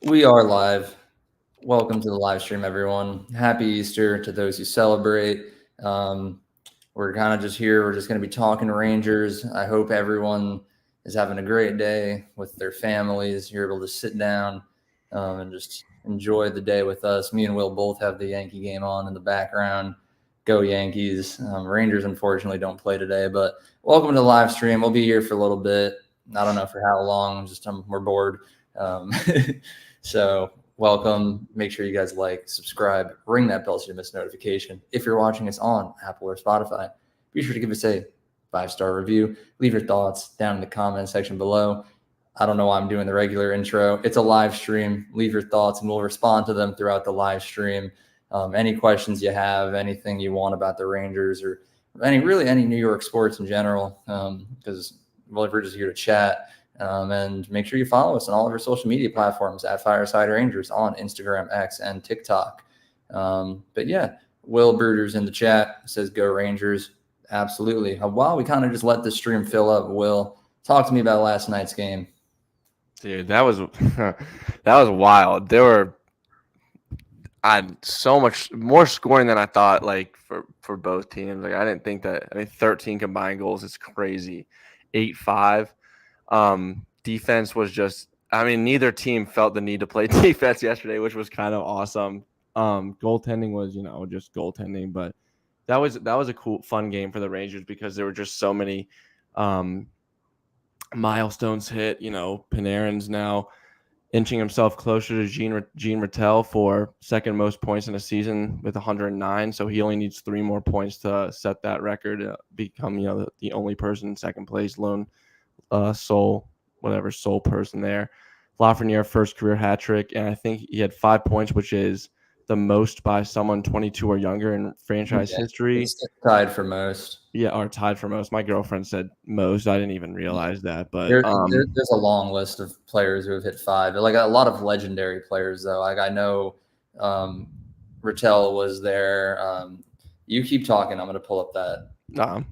We are live. Welcome to the live stream, everyone. Happy Easter to those who celebrate. Um, we're kind of just here. We're just going to be talking Rangers. I hope everyone is having a great day with their families. You're able to sit down and just enjoy the day with us. Me and Will both have the Yankee game on in the background. Go Yankees. Rangers, unfortunately, don't play today, but welcome to the live stream. We'll be here for a little bit. I don't know for how long. We're bored. Um, So welcome. Make sure you guys like, subscribe, ring that bell so you miss notification. If you're watching us on Apple or Spotify, be sure to give us a 5-star review. Leave your thoughts down in the comment section below. I don't know why I'm doing the regular intro. It's a live stream. Leave your thoughts and we'll respond to them throughout the live stream. Any questions you have, anything you want about the Rangers or any New York sports in general, because we're just here to chat. And make sure you follow us on all of our social media platforms at Fireside Rangers on Instagram, X, and TikTok. But yeah, Will Bruder's in the chat, says go Rangers. Absolutely. While we kind of just let the stream fill up, Will, talk to me about last night's game. Dude, that was that was wild. There were so much more scoring than I thought. Like for both teams, like I didn't think that. I mean, 13 combined goals is crazy. 8-5. Defense was just. I mean, neither team felt the need to play defense yesterday, which was kind of awesome. Goaltending was, just goaltending, but that was a cool, fun game for the Rangers because there were just so many milestones hit. Panarin's now inching himself closer to Gene Rattel for second most points in a season with 109. So he only needs 3 more points to set that record, become the only person in second place, lone sole person there. Lafreniere first career hat trick, and I think he had 5 points, which is the most by someone 22 or younger in franchise history. It's tied for most. Yeah, or tied for most. My girlfriend said most. I didn't even realize that, but there's a long list of players who have hit 5. Like a lot of legendary players, though. Like I know Rattel was there. You keep talking. I'm going to pull up that. And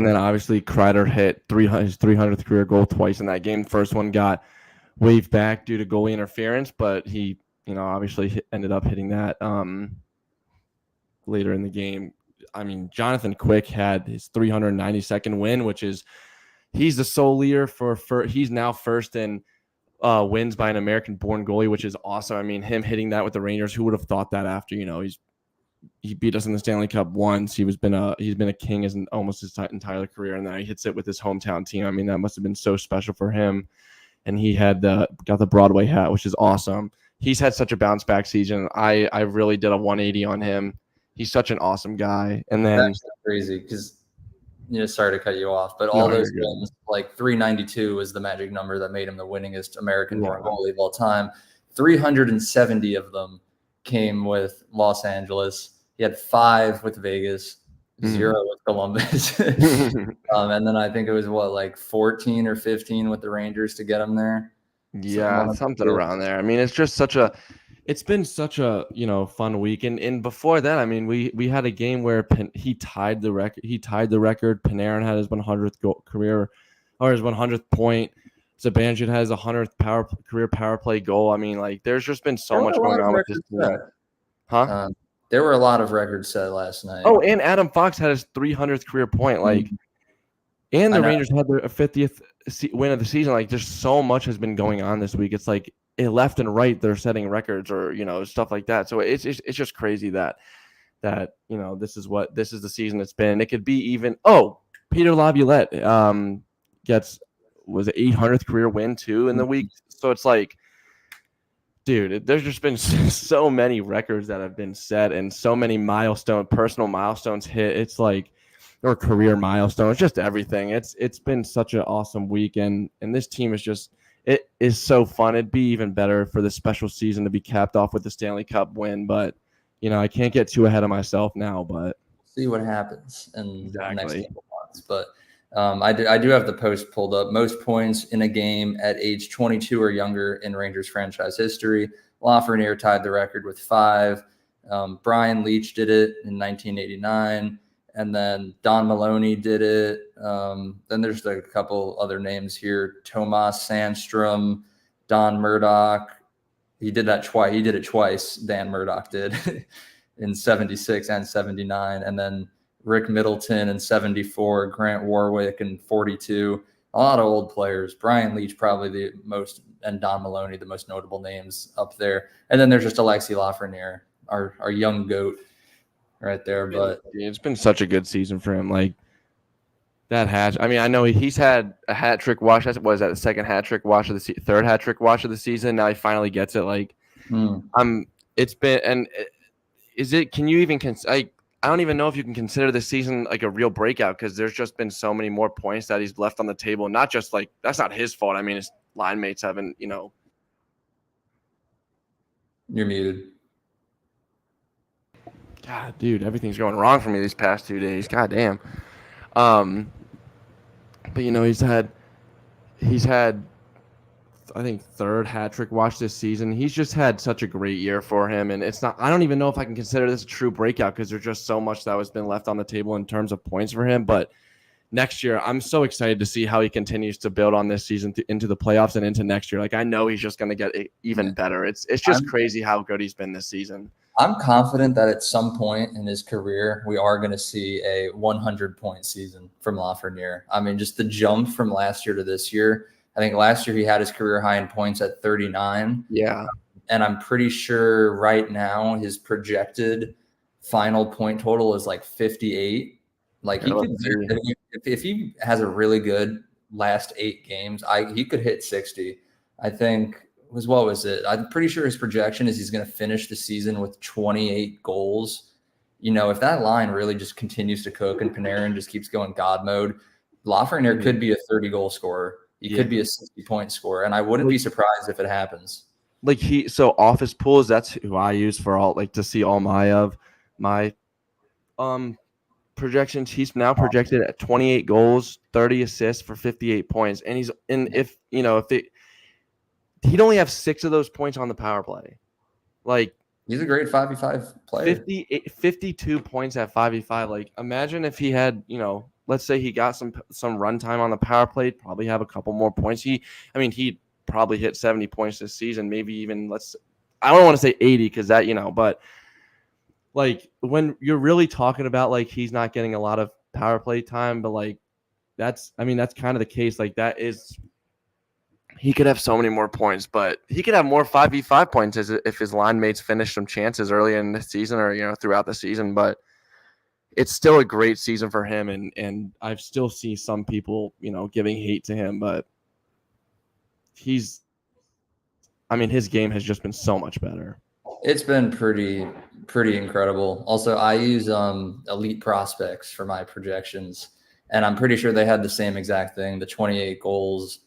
then obviously Kreider hit his 300th career goal twice in that game. First one got waved back due to goalie interference, but he, obviously ended up hitting that later in the game. I mean, Jonathan Quick had his 392nd win, which is he's the sole leader he's now first in wins by an American-born goalie, which is awesome. I mean, him hitting that with the Rangers, who would have thought that after, he beat us in the Stanley Cup once. He's been a king almost his entire career, and then he hits it with his hometown team. I mean, that must have been so special for him. And he had got the Broadway hat, which is awesome. He's had such a bounce back season. I really did a 180 on him. He's such an awesome guy. And then that's crazy because sorry to cut you off, but all those games, like 392 was the magic number that made him the winningest American-born goalie of all time. 370 of them came with Los Angeles. He had 5 with Vegas, 0 with Columbus. And then I think it was 14 or 15 with the Rangers to get him there. Yeah, something around there. I mean, it's been such a fun week. And before that, I mean, we had a game where he tied the record. Panarin had his 100th career, or his 100th point. Zibanejad has 100th career power play goal. I mean, like, there's just been so much going on with this team. There were a lot of records set last night. Oh, and Adam Fox had his 300th career point. Like, and the Rangers had their 50th win of the season. Like, there's so much has been going on this week. It's like left and right they're setting records or stuff like that. So it's just crazy that this is the season it's been. It could be even. Oh, Peter Laviolette was an 800th career win too in the week. So it's like, dude, there's just been so many records that have been set and so many personal milestones hit. It's like, or career milestones, just everything. It's been such an awesome week, and this team it is so fun. It'd be even better for this special season to be capped off with the Stanley Cup win, but I can't get too ahead of myself now. But see what happens in the next couple months. But I do have the post pulled up. Most points in a game at age 22 or younger in Rangers franchise history. Lafreniere tied the record with 5. Brian Leetch did it in 1989. And then Don Maloney did it. Then there's a couple other names here. Tomas Sandstrom, Don Murdoch, He did that twice. He did it twice. Dan Murdoch did in 76 and 79. And then Rick Middleton in 74, Grant Warwick in 42. A lot of old players. Brian Leach, probably the most, and Don Maloney, the most notable names up there. And then there's just Alexi Lafreniere, our young goat right there. But it's been such a good season for him. Like that hat. I mean, I know he's had a hat trick watch. That was that the second hat trick watch of the third hat trick watch of the season. Now he finally gets it. Like it's been, and is it? Can you even I don't even know if you can consider this season like a real breakout because there's just been so many more points that he's left on the table. Not just like that's not his fault. I mean, his line mates haven't, You're muted. God, dude, everything's going wrong for me these past 2 days. God damn. But he's had I think third hat trick watch this season. He's just had such a great year for him, and it's not. I don't even know if I can consider this a true breakout because there's just so much that was been left on the table in terms of points for him. But next year, I'm so excited to see how he continues to build on this season into the playoffs and into next year. Like I know he's just going to get even better. It's just crazy how good he's been this season. I'm confident that at some point in his career, we are going to see a 100-point season from Lafreniere. I mean, just the jump from last year to this year. I think last year he had his career high in points at 39. Yeah. And I'm pretty sure right now his projected final point total is like 58. Like he could, if he has a really good last 8 games, he could hit 60. I think what was it? I'm pretty sure his projection is he's going to finish the season with 28 goals. If that line really just continues to cook and Panarin just keeps going God mode, Lafreniere could be a 30-goal scorer. He could be a 60-point scorer, and I wouldn't be surprised if it happens. Like office pools, that's who I use for all to see all my projections. He's now projected at 28 goals, 30 assists for 58 points, and he'd only have 6 of those points on the power play. Like he's a great 5v5 player. 52 points at 5v5. Like imagine if he had, let's say he got some run time on the power play, probably have a couple more points. He'd probably hit 70 points this season, maybe even I don't want to say 80 because that, but like when you're really talking about like he's not getting a lot of power play time, but like that's kind of the case. Like that is, he could have so many more points, but he could have more 5v5 points if his line mates finish some chances early in the season or, throughout the season, but it's still a great season for him, and I still see some people, giving hate to him, but his game has just been so much better. It's been pretty incredible. Also, I use Elite Prospects for my projections, and I'm pretty sure they had the same exact thing, the 28 goals,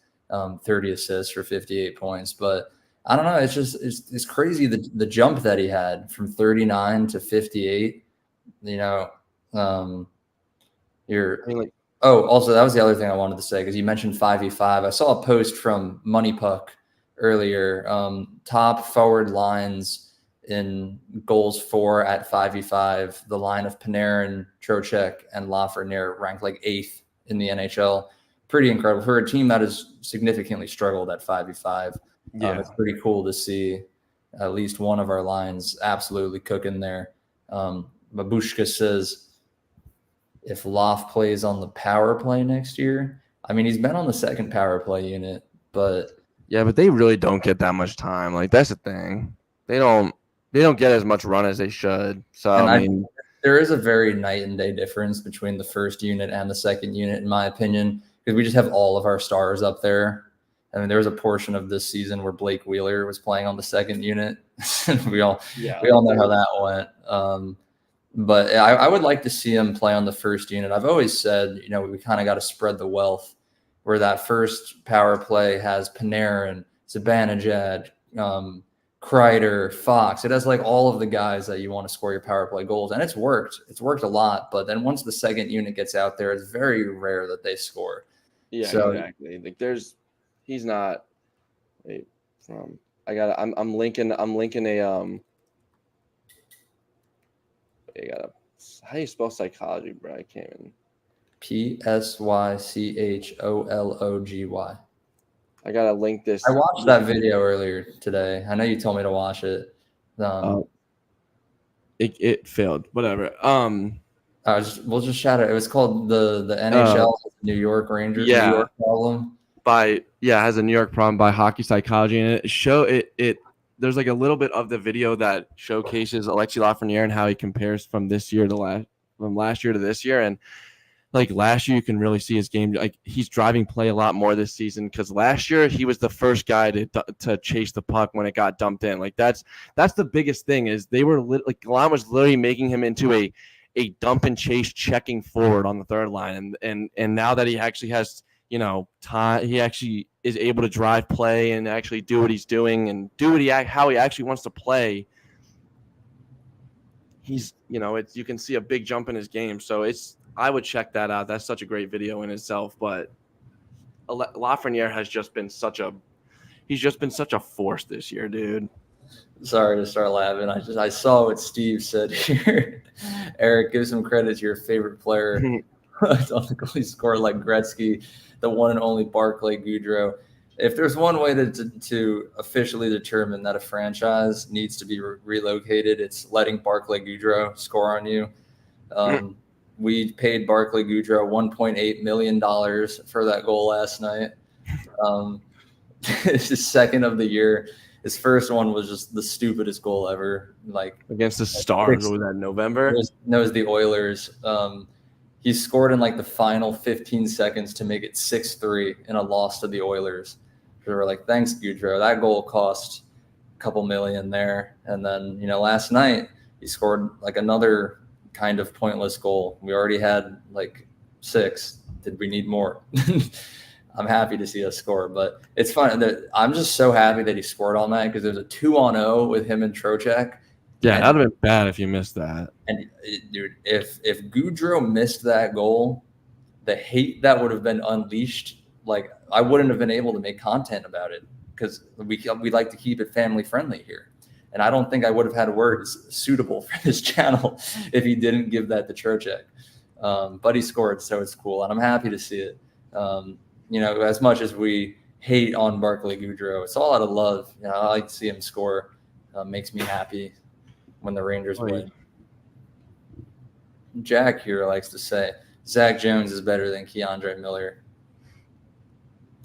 30 assists for 58 points. But I don't know. It's just it's crazy the jump that he had from 39 to 58. Also that was the other thing I wanted to say because you mentioned 5v5. I saw a post from Money Puck earlier. Top forward lines in goals for at 5v5. The line of Panarin, Trocheck, and Lafreniere ranked like 8th in the NHL. Pretty incredible for a team that has significantly struggled at 5v5. Yeah, it's pretty cool to see at least one of our lines absolutely cooking there. Babushka says, if Loft plays on the power play next year, he's been on the second power play unit, but they really don't get that much time. Like that's the thing. They don't get as much run as they should. So there is a very night and day difference between the first unit and the second unit, in my opinion, because we just have all of our stars up there. There was a portion of this season where Blake Wheeler was playing on the second unit. we all know how that went. But I would like to see him play on the first unit. I've always said, we kind of got to spread the wealth where that first power play has Panarin, Zibanejad, Kreider, Fox. It has like all of the guys that you want to score your power play goals. And it's worked. It's worked a lot. But then once the second unit gets out there, it's very rare that they score. Yeah, so, exactly. Like he's not I'm linking a how do you spell psychology, bro? I can't even. PSYCHOLOGY. I gotta link this. I watched that video earlier today. I know you told me to watch it. It failed. Whatever. We'll just shout it. It was called the NHL New York Rangers. Yeah. New York problem. It has a New York problem by Hockey Psychology, and there's like a little bit of the video that showcases Alexis Lafreniere and how he compares from last year to this year. And like last year, you can really see his game. Like he's driving play a lot more this season because last year he was the first guy to chase the puck when it got dumped in. Like that's the biggest thing is they were like Gallant was literally making him into a dump and chase checking forward on the third line. And now that he actually has, time, he actually is able to drive play and actually do what he's doing and do how he actually wants to play. He's, you can see a big jump in his game. So I would check that out. That's such a great video in itself. But Lafreniere has just been such a force this year, dude. Sorry to start laughing. I saw what Steve said here. Eric, give some credit to your favorite player on the goalie score like Gretzky, the one and only Barclay Goodrow. If there's one way to officially determine that a franchise needs to be relocated, it's letting Barclay Goodrow score on you. We paid Barclay Goodrow $1.8 million for that goal last night. It's his second of the year. His first one was just the stupidest goal ever. Like against the Stars, what was that, November? It was the Oilers. He scored in like the final 15 seconds to make it 6-3 in a loss to the Oilers. We were like, thanks, Goodrow. That goal cost a couple million there. And then, last night he scored like another kind of pointless goal. We already had like 6. Did we need more? I'm happy to see us score, but it's fun. I'm just so happy that he scored all night because there's a 2-on-0 with him and Trocheck. Yeah, that would have been bad if you missed that. And dude, if Goodrow missed that goal, the hate that would have been unleashed, like I wouldn't have been able to make content about it because we like to keep it family friendly here. And I don't think I would have had words suitable for this channel if he didn't give that to Trocheck. But he scored, so it's cool, and I'm happy to see it. As much as we hate on Barclay Goodrow, it's all out of love. I like to see him score. Makes me happy when the Rangers win. Jack here likes to say Zach Jones is better than Keandre Miller.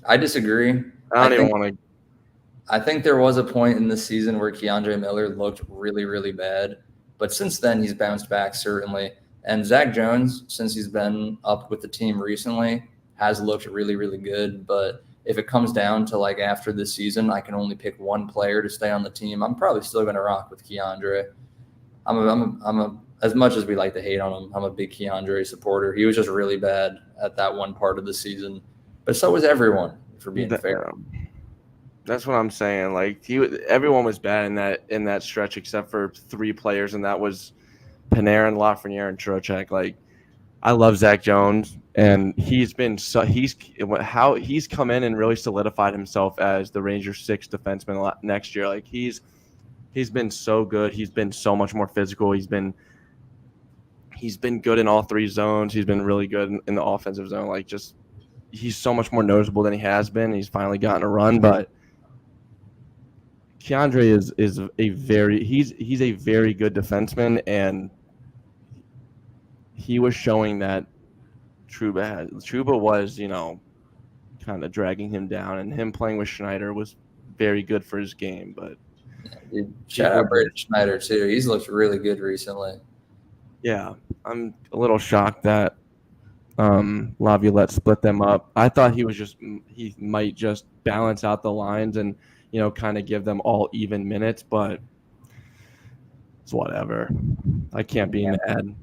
I disagree. I think there was a point in the season where Keandre Miller looked really, really bad. But since then, he's bounced back, certainly. And Zach Jones, since he's been up with the team recently, has looked really, really good. But if it comes down to like after this season, I can only pick one player to stay on the team. I'm probably still going to rock with Keandre. As much as we like to hate on him, I'm a big Keandre supporter. He was just really bad at that one part of the season. But so was everyone, for being fair. That's what I'm saying. Like everyone was bad in that stretch except for 3 players, and that was Panarin, Lafreniere, and Trocheck. Like I love Zach Jones, and he's come in and really solidified himself as the Rangers' 6th defenseman next year. Like he's been so good. He's been so much more physical. He's been good in all 3 zones. He's been really good in the offensive zone. Like just he's so much more noticeable than he has been. He's finally gotten a run, but Keandre is a very good defenseman, and he was showing that Trouba was, kind of dragging him down, and him playing with Schneider was very good for his game. But shout out Brady Schneider too. He's looked really good recently. Yeah, I'm a little shocked that Laviolette split them up. I thought he might just balance out the lines and kind of give them all even minutes, but it's whatever. I can't be mad.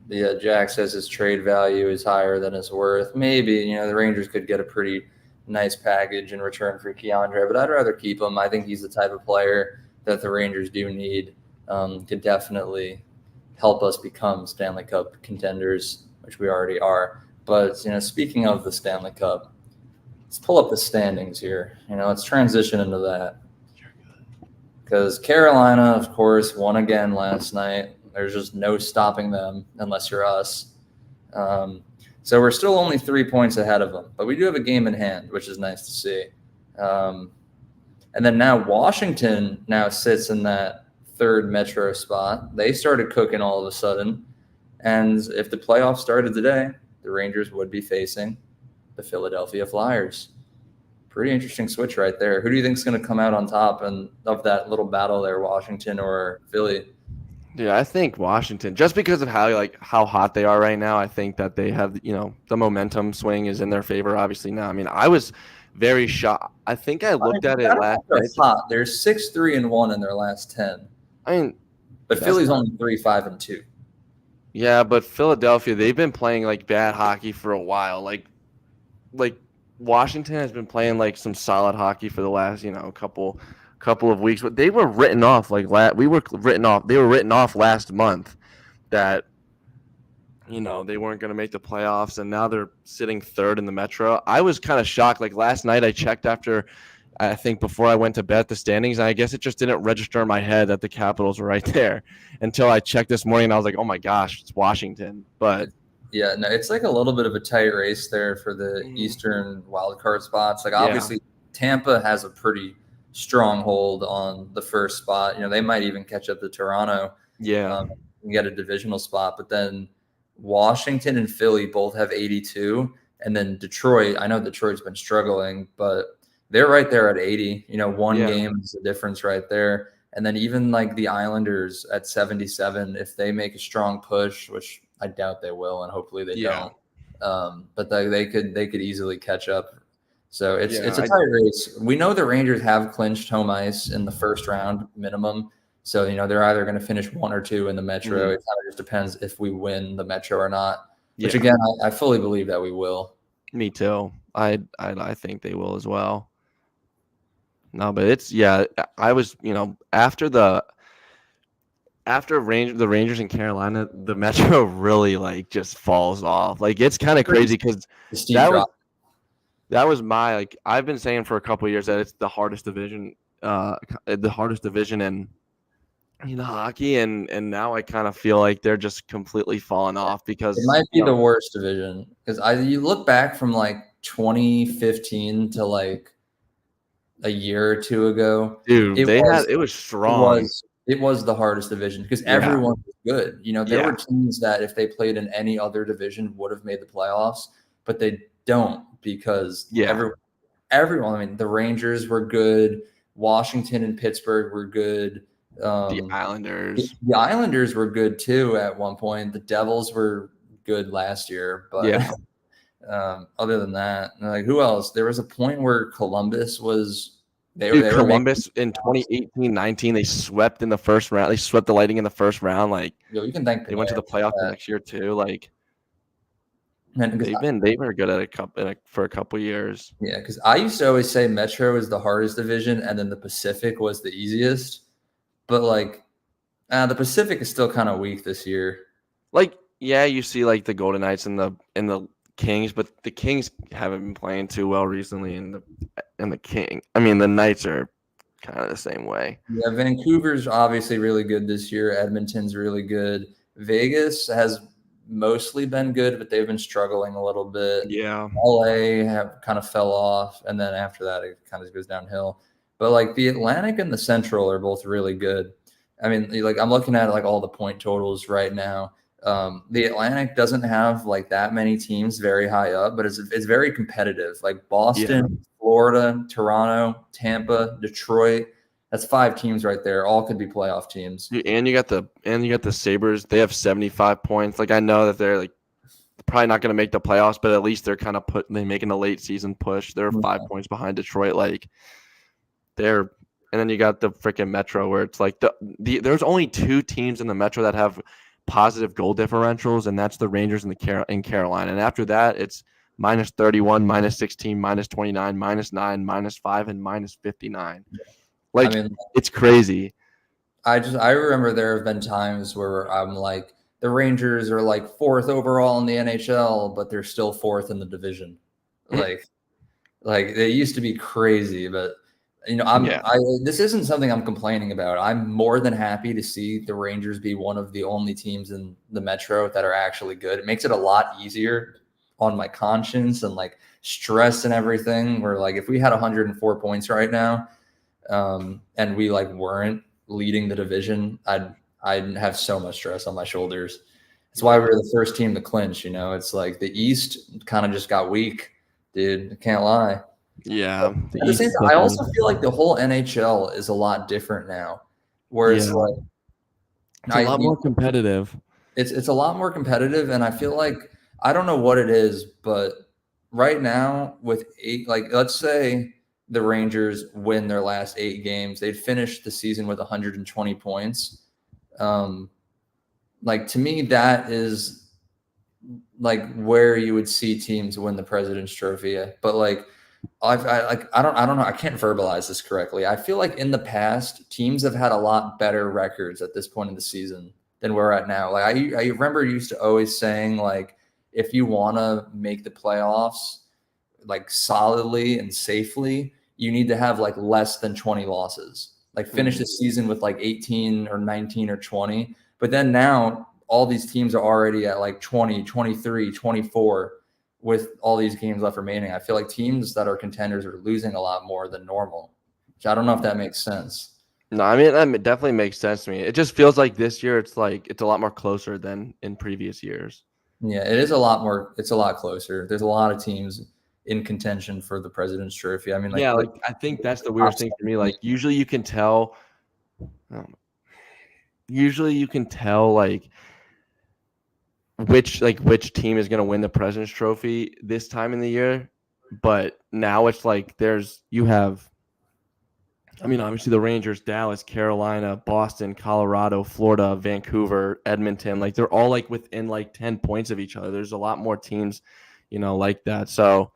Yeah, Jack says his trade value is higher than his worth. Maybe, the Rangers could get a pretty nice package in return for Keandre, but I'd rather keep him. I think he's the type of player that the Rangers do need to definitely help us become Stanley Cup contenders, which we already are. But, speaking of the Stanley Cup, let's pull up the standings here. Let's transition into that. Because Carolina, of course, won again last night. There's just no stopping them unless you're us. So we're still only 3 points ahead of them, but we do have a game in hand, which is nice to see. And then now Washington now sits in that third Metro spot. They started cooking all of a sudden. And if the playoffs started today, the Rangers would be facing the Philadelphia Flyers. Pretty interesting switch right there. Who do you think is going to come out on top of that little battle there, Washington or Philly? Yeah, I think Washington, just because of how hot they are right now. I think that they have, the momentum swing is in their favor. Obviously now, I mean, I was very shocked. I think I looked at it last night. Hot. They're 6-3-1 in their last 10. I mean, but Philly's only 3-5-2. Yeah, but Philadelphia, they've been playing like bad hockey for a while. Like Washington has been playing like some solid hockey for the last, couple of weeks, but they were written off They were written off last month that they weren't going to make the playoffs, and now they're sitting third in the Metro. I was kind of shocked. Like last night I checked before I went to bed the standings, and I guess it just didn't register in my head that the Capitals were right there until I checked this morning, and I was like, oh my gosh, it's Washington. But yeah, no, it's like a little bit of a tight race there for the Eastern wildcard spots. Like obviously Tampa has a pretty strong hold on the first spot. They might even catch up to Toronto. And get a divisional spot. But then Washington and Philly both have 82. And then Detroit, I know Detroit's been struggling, but they're right there at 80. One game is the difference right there. And then even like the Islanders at 77, if they make a strong push, which I doubt they will, and hopefully they don't. But they could easily catch up. So it's a tight race. We know the Rangers have clinched home ice in the first round minimum. So, they're either going to finish 1 or 2 in the Metro. It kind of just depends if we win the Metro or not, which again, I fully believe that we will. Me too. I think they will as well. No, but I was, after the Rangers in Carolina, the Metro really just falls off. Like it's kind of crazy because that was my I've been saying for a couple of years that it's the hardest division in hockey, and now I kind of feel like they're just completely falling off because it might be the worst division because you look back from 2015 to a year or two ago, dude, it was strong. It was the hardest division because everyone was good. There were teams that if they played in any other division would have made the playoffs, but they don't because everyone. I mean, the Rangers were good. Washington and Pittsburgh were good. The Islanders were good too at one point. The Devils were good last year, but other than that, who else? There was a point where Columbus was. Columbus in 2018-19, they swept in the first round. They swept the Lightning in the first round. You can thank they went to the playoffs the next year too. They were good at for a couple years. Yeah, because I used to always say Metro is the hardest division, and then the Pacific was the easiest. But the Pacific is still kind of weak this year. You see the Golden Knights and the Kings, but the Kings haven't been playing too well recently, and the Knights are kind of the same way. Yeah, Vancouver's obviously really good this year. Edmonton's really good. Vegas has mostly been good, but they've been struggling a little bit. Yeah. LA have kind of fell off, and then after that it kind of goes downhill. But the Atlantic and the Central are both really good. I mean, I'm looking at all the point totals right now. The Atlantic doesn't have that many teams very high up, but it's very competitive. Boston, Florida, Toronto, Tampa, Detroit. That's 5 teams right there. All could be playoff teams. And you got the Sabres. They have 75 points. I know that they're probably not going to make the playoffs, but at least they're kind of making a late season push. They're 5 points behind Detroit. And then you got the freaking Metro where it's there's only 2 teams in the Metro that have positive goal differentials, and that's the Rangers and Carolina. And after that, it's -31, -16, -29, -9, -5, and -59. It's crazy. I remember there have been times where I'm the Rangers are 4th overall in the NHL, but they're still 4th in the division. They used to be crazy, but this isn't something I'm complaining about. I'm more than happy to see the Rangers be one of the only teams in the Metro that are actually good. It makes it a lot easier on my conscience and like stress and everything. Where like if we had 104 points right now, and we like weren't leading the division, I'd have so much stress on my shoulders. That's why we were the first team to clinch. It's like the East kind of just got weak, dude. I can't lie. Yeah. At the same time, I also feel like the whole NHL is a lot different now, where it's like it's a lot more competitive. It's a lot more competitive, and I feel like I don't know what it is, but right now with 8, like let's say the Rangers win their last 8 games, they'd finish the season with 120 points. Like to me, that is like where you would see teams win the President's Trophy. But like I don't know. I can't verbalize this correctly. I feel like in the past, teams have had a lot better records at this point in the season than we're at now. Like I remember used to always saying like, if you want to make the playoffs like solidly and safely, you need to have like less than 20 losses. Like finish the season with like 18 or 19 or 20. But then now all these teams are already at like 20, 23, 24 with all these games left remaining. I feel like teams that are contenders are losing a lot more than normal. Which I don't know if that makes sense. No, I mean, that definitely makes sense to me. It just feels like this year it's a lot more closer than in previous years. Yeah, it is a lot more. It's a lot closer. There's a lot of teams in contention for the President's Trophy. I mean, like, yeah, like I think that's the weirdest thing for me. Like usually you can tell like which team is going to win the President's Trophy this time in the year, but now it's like obviously the Rangers, Dallas, Carolina, Boston, Colorado, Florida, Vancouver, Edmonton, like they're all like within like 10 points of each other. There's a lot more teams, like that. So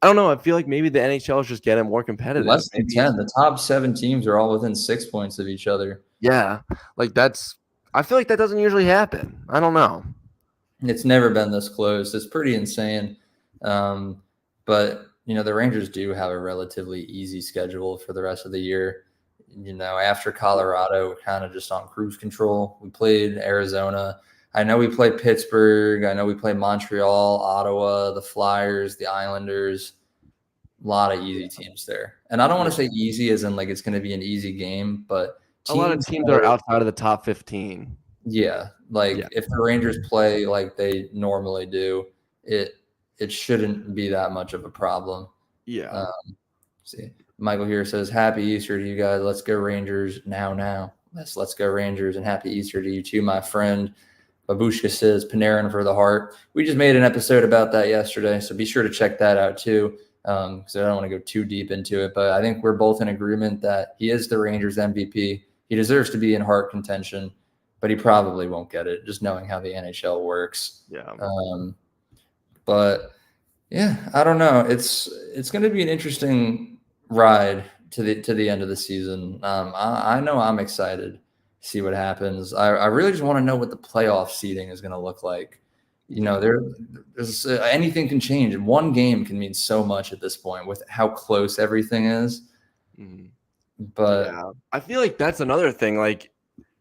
I don't know. I feel like maybe the NHL is just getting more competitive. Less than 10. The top 7 teams are all within 6 points of each other. Yeah. Like I feel like that doesn't usually happen. I don't know. It's never been this close. It's pretty insane. But the Rangers do have a relatively easy schedule for the rest of the year. After Colorado, we're kind of just on cruise control. We played Arizona. I know we played Pittsburgh. I know we played Montreal, Ottawa, the Flyers, the Islanders. A lot of easy teams there. And I don't want to say easy as in like it's going to be an easy game, but a lot of teams are outside of the top 15. Yeah. If the Rangers play like they normally do, it shouldn't be that much of a problem. Yeah. See, Michael here says, "Happy Easter to you guys. Let's go Rangers now. Let's go Rangers, and happy Easter to you too, my friend." Babushka says, "Panarin for the heart." We just made an episode about that yesterday, so be sure to check that out too. Because I don't want to go too deep into it, but I think we're both in agreement that he is the Rangers MVP. He deserves to be in heart contention, but he probably won't get it, just knowing how the NHL works. Yeah. But yeah, I don't know. It's going to be an interesting ride to the end of the season. I know I'm excited to see what happens. I really just want to know what the playoff seeding is going to look like. There's anything can change, and one game can mean so much at this point with how close everything is. But yeah, I feel like that's another thing. Like,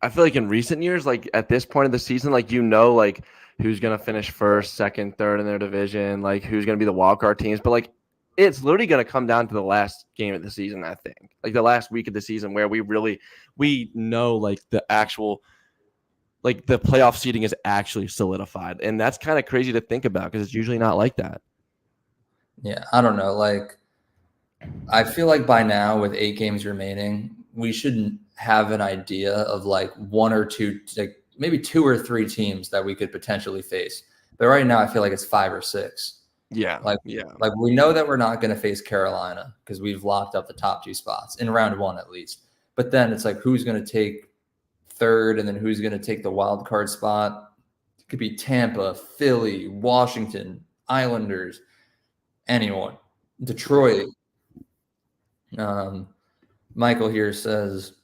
I feel like in recent years, like at this point of the season, like like who's gonna finish first, second, third in their division, like who's gonna be the wild card teams. But like, it's literally gonna come down to the last game of the season. I think, like the last week of the season, where we know like the actual. Like the playoff seeding is actually solidified. And that's kind of crazy to think about because it's usually not like that. Yeah, I don't know. Like, I feel like by now with 8 games remaining, we should have an idea of like 1 or 2, like maybe 2 or 3 teams that we could potentially face. But right now I feel like it's 5 or 6. Yeah. Like we know that we're not going to face Carolina because we've locked up the top 2 spots in round 1 at least. But then it's like, who's going to take third, and then who's going to take the wild card spot? It could be Tampa, Philly, Washington, Islanders, anyone. Detroit. Michael here says,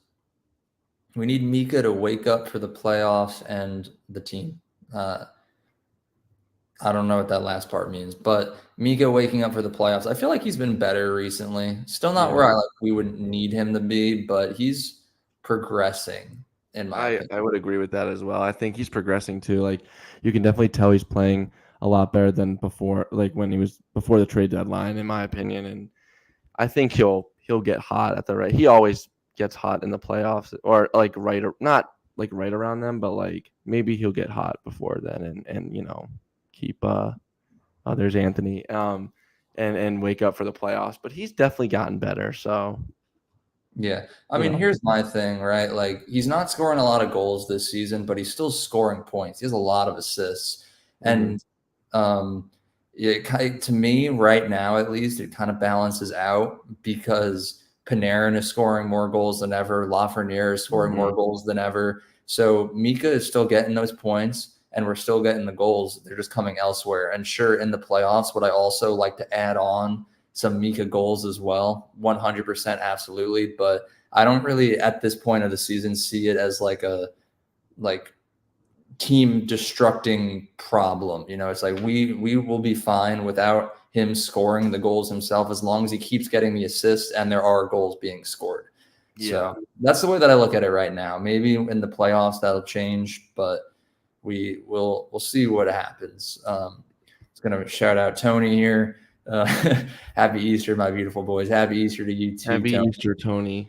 we need Mika to wake up for the playoffs and the team. I don't know what that last part means, but Mika waking up for the playoffs. I feel like he's been better recently. Still not where we would need him to be, but he's progressing. In my opinion. I would agree with that as well. I think he's progressing too. Like you can definitely tell he's playing a lot better than before, like when he was before the trade deadline, in my opinion. And I think he'll get hot at the right. He always gets hot in the playoffs, or like not like right around them, but like maybe he'll get hot before then, and keep there's Anthony and wake up for the playoffs. But he's definitely gotten better. So yeah, I mean, here's my thing, right? Like, he's not scoring a lot of goals this season, but he's still scoring points. He has a lot of assists, and to me, right now at least, it kind of balances out because Panarin is scoring more goals than ever. Lafreniere is scoring more goals than ever. So Mika is still getting those points, and we're still getting the goals. They're just coming elsewhere. And sure, in the playoffs, would I also like to add on some Mika goals as well? 100%, absolutely. But I don't really, at this point of the season, see it as like a team destructing problem. It's like we will be fine without him scoring the goals himself as long as he keeps getting the assists and there are goals being scored. Yeah. So that's the way that I look at it right now. Maybe in the playoffs that'll change, but we'll see what happens. It's gonna shout out Tony here. Happy Easter, my beautiful boys. Happy Easter to you too. Happy Easter, Tony.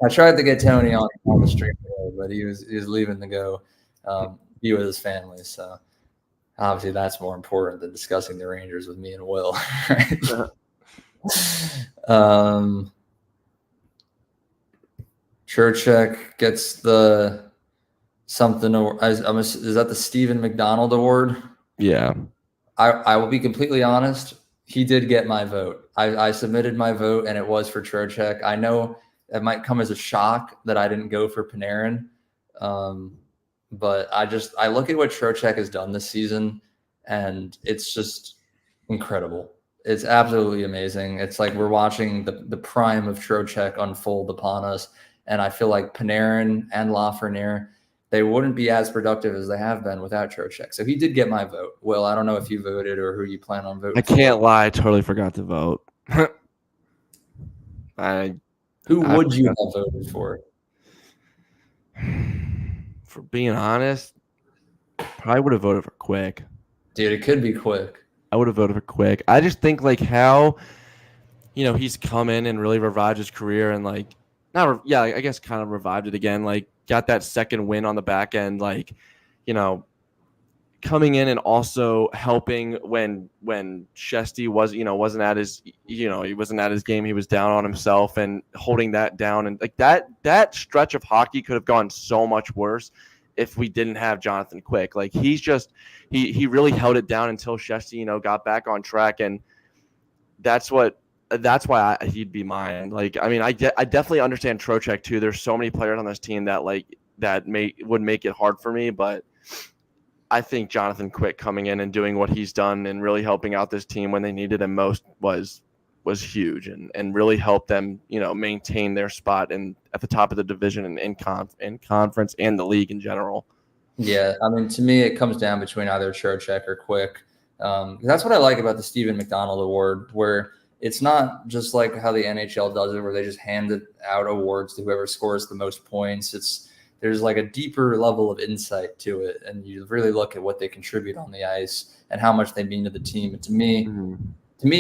I tried to get Tony on the stream today, but he was leaving to go be with his family. So obviously that's more important than discussing the Rangers with me and Will. Right? Churchek gets the something. Is that the Stephen McDonald Award? Yeah. I will be completely honest. He did get my vote. I submitted my vote, and it was for Churchek. I know it might come as a shock that I didn't go for Panarin. But I look at what Trocheck has done this season, and it's just incredible. It's absolutely amazing. It's like we're watching the prime of Trocheck unfold upon us, and I feel like Panarin and Lafreniere, they wouldn't be as productive as they have been without Trocheck. So he did get my vote. Will, I don't know if you voted or who you plan on voting. I can't lie, I totally forgot to vote. Who would you have voted for? For being honest, probably would have voted for Quick. Dude, it could be Quick. I would have voted for Quick. I just think like how, he's come in and really revived his career and I guess kind of revived it again. Like got that second win on the back end, coming in and also helping when Shesty wasn't at his he wasn't at his game. He was down on himself and holding that down, and like that stretch of hockey could have gone so much worse if we didn't have Jonathan Quick. Like he's just he really held it down until Shesty got back on track, and that's why he'd be mine. Like I mean I definitely understand Trocheck too. There's so many players on this team that would make it hard for me, but I think Jonathan Quick coming in and doing what he's done and really helping out this team when they needed him most was huge and really helped them, maintain their spot at the top of the division and in conference and the league in general. Yeah, I mean, to me, it comes down between either Trocheck or Quick. That's what I like about the Stephen McDonald Award, where it's not just like how the NHL does it, where they just hand out awards to whoever scores the most points. There's like a deeper level of insight to it, and you really look at what they contribute on the ice and how much they mean to the team. And to me,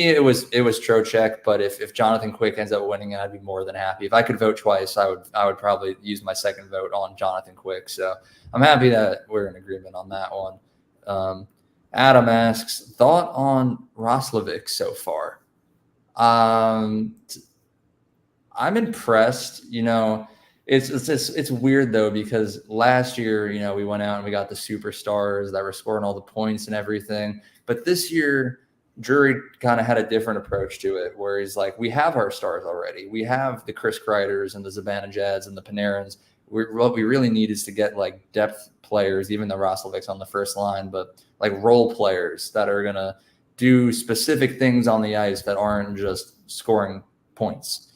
it was Trocheck. But if Jonathan Quick ends up winning, I'd be more than happy. If I could vote twice, I would probably use my second vote on Jonathan Quick. So I'm happy that we're in agreement on that one. Adam asks, thought on Roslovic so far. I'm impressed. It's weird though, because last year, we went out and we got the superstars that were scoring all the points and everything. But this year, Drury kind of had a different approach to it, where he's like, we have our stars already. We have the Chris Kreiders and the Zibanejads and the Panarins. What we really need is to get like depth players, even the Roslovic's on the first line, but like role players that are going to do specific things on the ice that aren't just scoring points.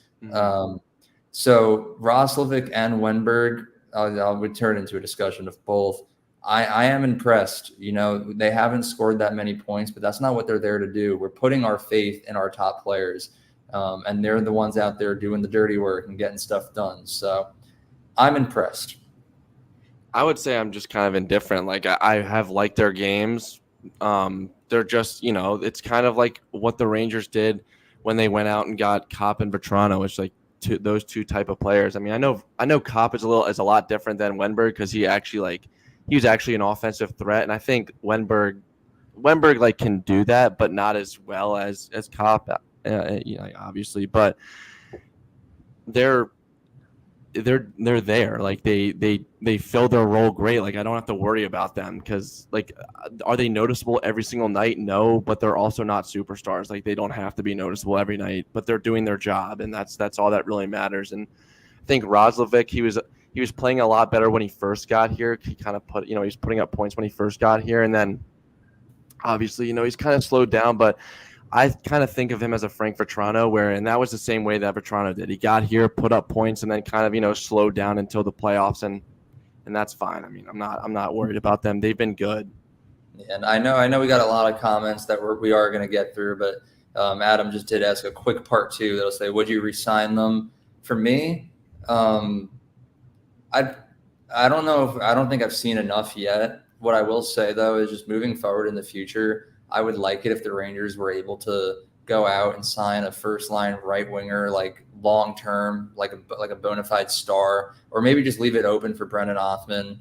So Roslovic and Wenberg, I'll turn into a discussion of both. I am impressed. They haven't scored that many points, but that's not what they're there to do. We're putting our faith in our top players, and they're the ones out there doing the dirty work and getting stuff done. So I'm impressed. I would say I'm just kind of indifferent. Like I have liked their games They're just, it's kind of like what the Rangers did when they went out and got Kopp and Vetrano. It's like those two type of players. I mean, I know Kopp is a lot different than Wenberg because he was actually an offensive threat, and I think Wenberg like can do that, but not as well as Kopp, obviously. But they're there. Like they fill their role great. Like I don't have to worry about them because like are they noticeable every single night? No, but they're also not superstars. Like they don't have to be noticeable every night, but they're doing their job, and that's all that really matters. And I think Roslovic, he was playing a lot better when he first got here. He kind of he was putting up points when he first got here, and then obviously he's kind of slowed down, but I kind of think of him as a Frank Vetrano, and that was the same way that Vetrano did. He got here, put up points, and then kind of slowed down until the playoffs, and that's fine. I mean, I'm not worried about them. They've been good. Yeah, and I know we got a lot of comments that we are going to get through, but Adam just did ask a quick part 2 that'll say, would you re-sign them? For me, I don't know I don't think I've seen enough yet. What I will say though is just moving forward in the future, I would like it if the Rangers were able to go out and sign a first line right winger, like long term, like a bona fide star, or maybe just leave it open for Brendan Othman.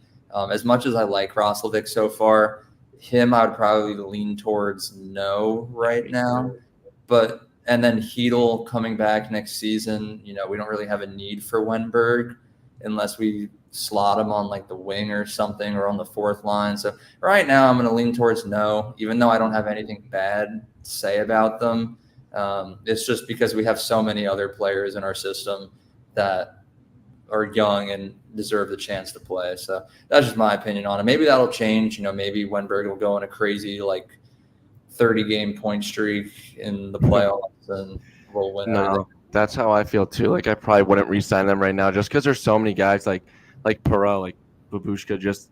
As much as I like Roslovic so far, him I would probably lean towards no right now. But and then Hedl coming back next season, we don't really have a need for Wenberg unless we slot him on like the wing or something or on the fourth line. So right now I'm going to lean towards no, even though I don't have anything bad to say about them. It's just because we have so many other players in our system that are young and deserve the chance to play. So that's just my opinion on it. Maybe that'll change. Maybe Wenberg will go on a crazy like 30-game point streak in the playoffs and we'll win. No, that's how I feel too. Like I probably wouldn't re-sign them right now just because there's so many guys like Perreault, like Babushka just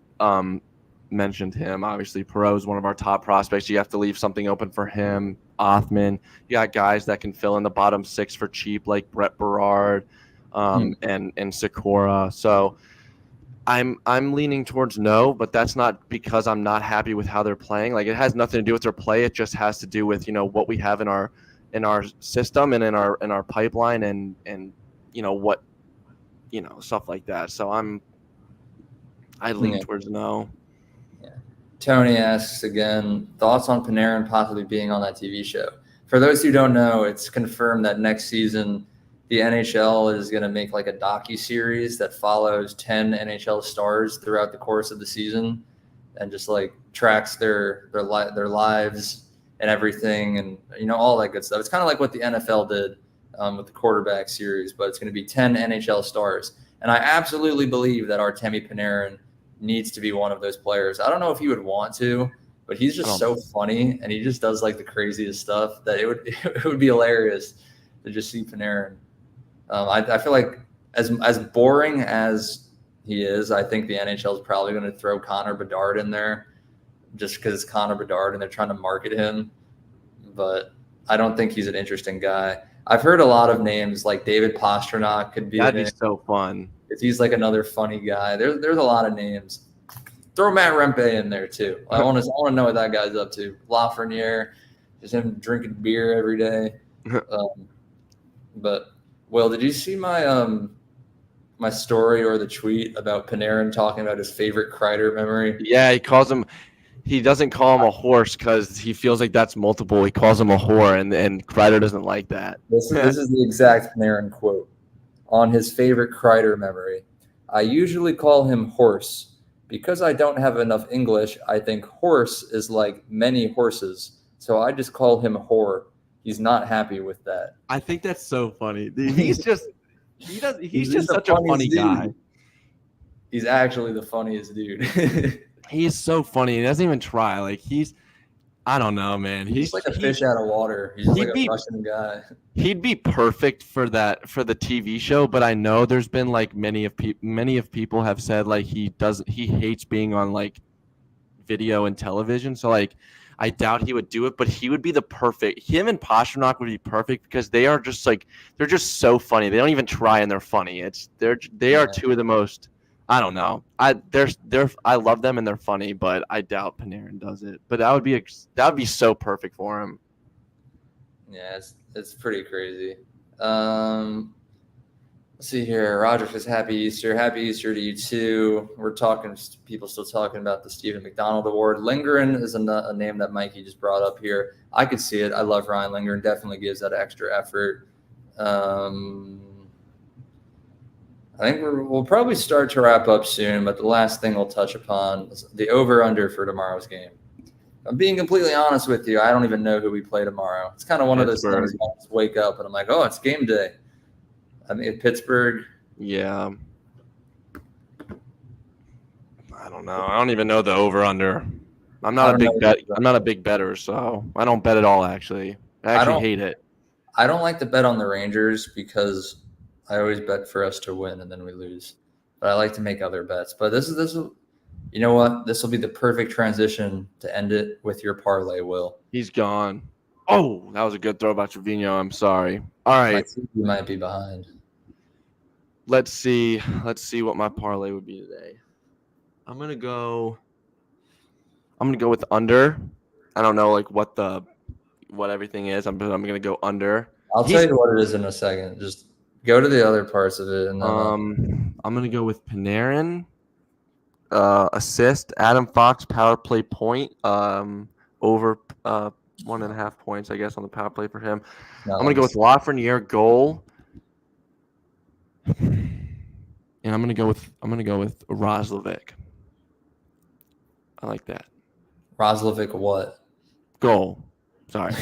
mentioned him. Obviously, Perreault is one of our top prospects. You have to leave something open for him. Othman, you got guys that can fill in the bottom 6 for cheap, like Brett Berard and Sikora. So I'm leaning towards no, but that's not because I'm not happy with how they're playing. Like it has nothing to do with their play. It just has to do with what we have in our system and in our pipeline and what stuff like that. So I lean towards no. Yeah. Tony asks again, thoughts on Panarin possibly being on that TV show. For those who don't know, it's confirmed that next season the NHL is going to make like a docu-series that follows 10 NHL stars throughout the course of the season and just like tracks their lives and everything and all that good stuff. It's kind of like what the NFL did with the quarterback series, but it's going to be 10 NHL stars. And I absolutely believe that Artemi Panarin needs to be one of those players. I don't know if he would want to, but he's just so funny and he just does like the craziest stuff that it would be hilarious to just see Panarin. I feel like as boring as he is, I think the NHL is probably going to throw Connor Bedard in there just because it's Connor Bedard and they're trying to market him. But I don't think he's an interesting guy. I've heard a lot of names like David Pastrnak could be. That'd be so fun. If he's like another funny guy. There's a lot of names. Throw Matt Rempe in there too. I want to know what that guy's up to. Lafreniere, just him drinking beer every day. But Will, did you see my my story or the tweet about Panarin talking about his favorite Kreider memory? Yeah, he doesn't call him a horse because he feels like that's multiple. He calls him a whore, and Kreider doesn't like that. This is the exact Panarin quote on his favorite Kreider memory. I usually call him horse. Because I don't have enough English, I think horse is like many horses. So I just call him whore. He's not happy with that. I think that's so funny. He's just such a funny guy. He's actually the funniest dude. He is so funny. He doesn't even try. Like I don't know, man. He's like a fish out of water. He's like a Russian guy. He'd be perfect for the TV show, but I know there's been like many of people have said like he hates being on like video and television. So like I doubt he would do it, but he would be him and Pastrnak would be perfect because they are just like they're just so funny. They don't even try and they're funny. They are two of the most I don't know. I love them and they're funny, but I doubt Panarin does it. But that would be so perfect for him. Yeah, it's pretty crazy. Let's see here. Roger says Happy Easter. Happy Easter to you too. We're talking. People still talking about the Stephen McDonald Award. Lindgren is a name that Mikey just brought up here. I could see it. I love Ryan Lindgren. Definitely gives that extra effort. I think we'll probably start to wrap up soon, but the last thing we'll touch upon is the over-under for tomorrow's game. I'm being completely honest with you. I don't even know who we play tomorrow. It's kind of one of those things I just wake up and I'm like, oh, it's game day. I mean, Pittsburgh. Yeah. I don't know. I don't even know the over-under. I'm not a big better, so I don't bet at all, actually. I actually hate it. I don't like to bet on the Rangers because I always bet for us to win and then we lose. But I like to make other bets. But this will, you know what? This will be the perfect transition to end it with your parlay, Will. He's gone. Oh, that was a good throw by Trevino. I'm sorry. All right. You might be behind. Let's see what my parlay would be today. I'm gonna go with under. I don't know like what everything is. I'm gonna go under. I'll tell you what it is in a second. Just go to the other parts of it. And then, I'm gonna go with Panarin, assist, Adam Fox power play point, over 1.5 points, I guess, on the power play for him. Nice. I'm gonna go with Lafreniere goal. And I'm gonna go with Roslovic. I like that. Roslovic what? Goal. Sorry.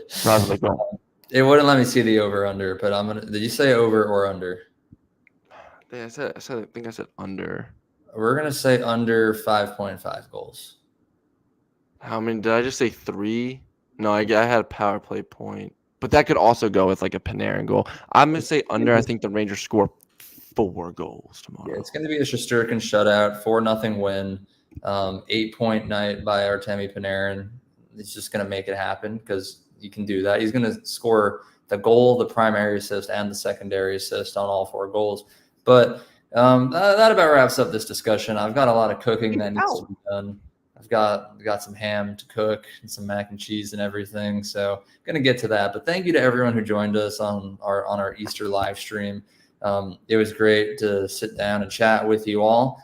Roslovic goal. It wouldn't let me see the over under, but I'm gonna. Did you say over or under? Yeah, I think I said under. We're gonna say under 5.5 goals. How many did I just say? 3? No, I had a power play point. But that could also go with like a Panarin goal. I'm going to say under. I think the Rangers score 4 goals tomorrow. Yeah, it's going to be a Shesterkin shutout, 4-0 win, 8-point night by Artemi Panarin. He's just going to make it happen because he can do that. He's going to score the goal, the primary assist, and the secondary assist on all 4 goals. But that about wraps up this discussion. I've got a lot of cooking that needs to be done. I've got some ham to cook and some mac and cheese and everything. So I'm going to get to that. But thank you to everyone who joined us on our Easter live stream. It was great to sit down and chat with you all.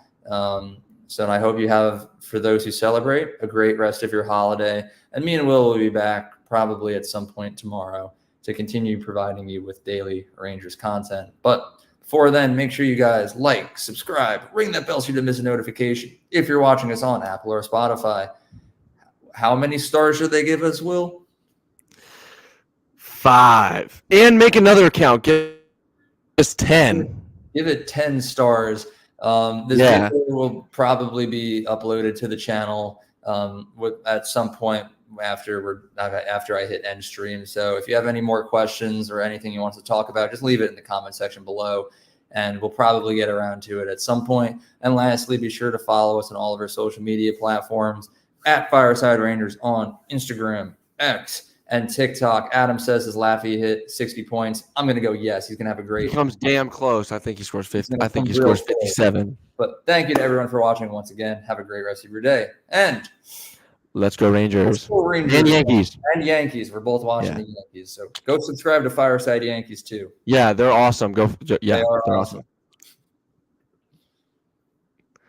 So I hope you have, for those who celebrate, a great rest of your holiday. And me and Will will be back probably at some point tomorrow to continue providing you with daily Rangers content. But before then, make sure you guys like, subscribe, ring that bell so you don't miss a notification. If you're watching us on Apple or Spotify, how many stars should they give us, Will? 5. And make another account. Give us 10. Give it 10 stars. This video will probably be uploaded to the channel at some point after I hit end stream. So if you have any more questions or anything you want to talk about, just leave it in the comment section below and we'll probably get around to it at some point. And lastly, be sure to follow us on all of our social media platforms at Fireside Rangers on Instagram, X, and TikTok. Adam says his Laffy hit 60 points. I'm going to go yes. He's going to have a great. He comes damn close. I think he scores 50. I think he scores 57. But thank you to everyone for watching once again. Have a great rest of your day. And let's go Rangers. Let's go Rangers. And Yankees. And Yankees. We're both watching the Yankees. So go subscribe to Fireside Yankees too. Yeah, they're awesome. They're awesome.